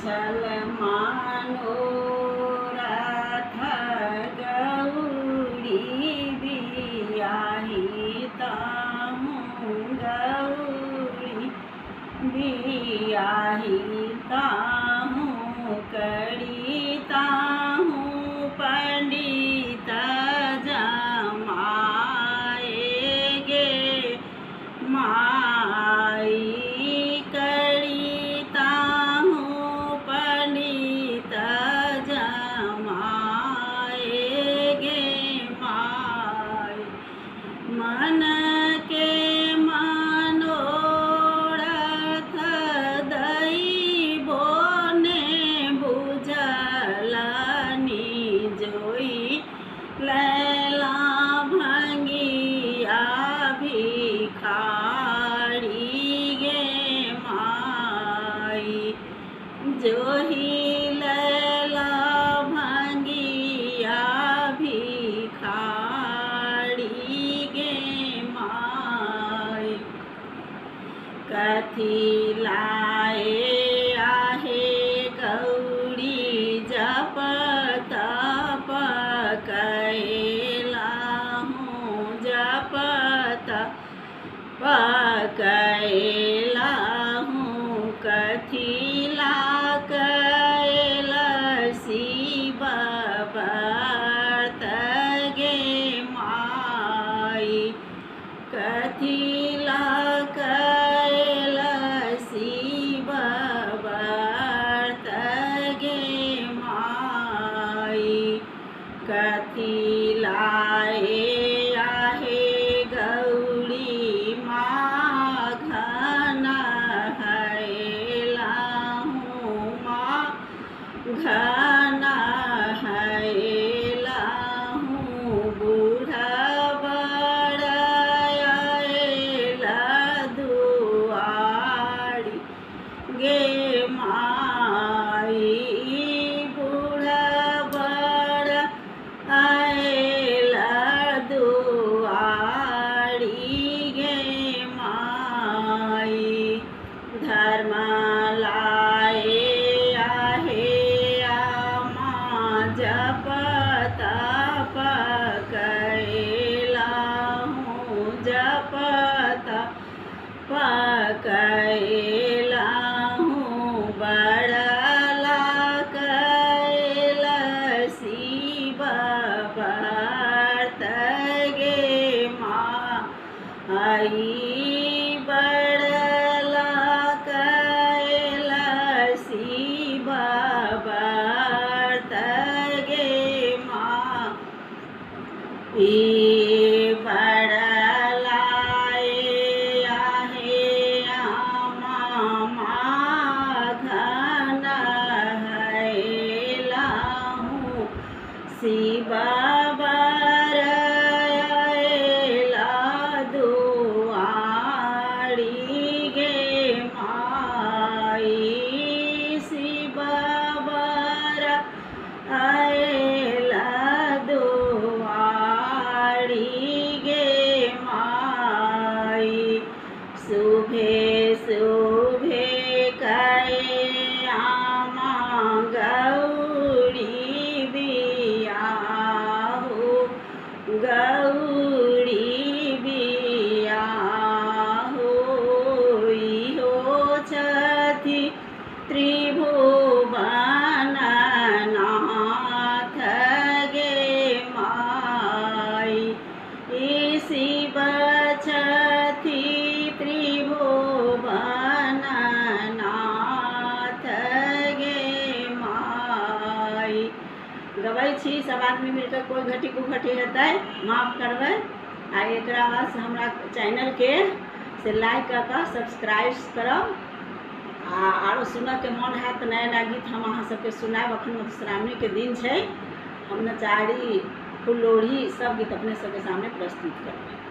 छल मनोरथ गौरी बियाही ताहूँ गौरी बियाही ताहूँ करी ताहूँ पंडित जमाएगे माई मन के मनोरथ दैबो ने बुझलनि जोई लैला भंगिया भिखारी गे माई जोही लैला भंगिया भिखारी कथी लाए आहे गौरी जप तप कैलाहूँ जप तप कैलाहूँ कथी ला कैल शिव व्रत गे माई कथी ला शिव व्रत गे माई कथी लाए आहे गौरी माघन हैलाहूँ माघन हैलाहूँ बूढ़ा गे माई बूढ़ा बड़ आएला दुआरी गे माई धर्म लाए आहे आमा जप तप कैलाहूँ जप तप कैलाहूँ बड़ला कैल शिव व्रत गे माई बड़ला कैल शिव व्रत गे माई शिव बरला दुआरी गे माई शिव बरला दुआरी गे माई शुभे शुभे कहे आमा गौरी गौरी बियाहो हो छथि त्रिभुवन नाथ गे माई शिव छथि त्रिभुवन नाथ गे माई गबै छी सब आदमी मिलकर कोई घटी कुघटी हेतै माफ करबै आ एकरा बाद से हमरा चैनल के से लाइक करके सब्सक्राइब करब आरो सुनऽ के मन है तो नया नया गीत हम अहाँ सबके सुनाब। अखन मधुश्रावणी के दिन है हम नचारी फुललोढ़ी सब गीत अपने सबके सामने प्रस्तुत करब।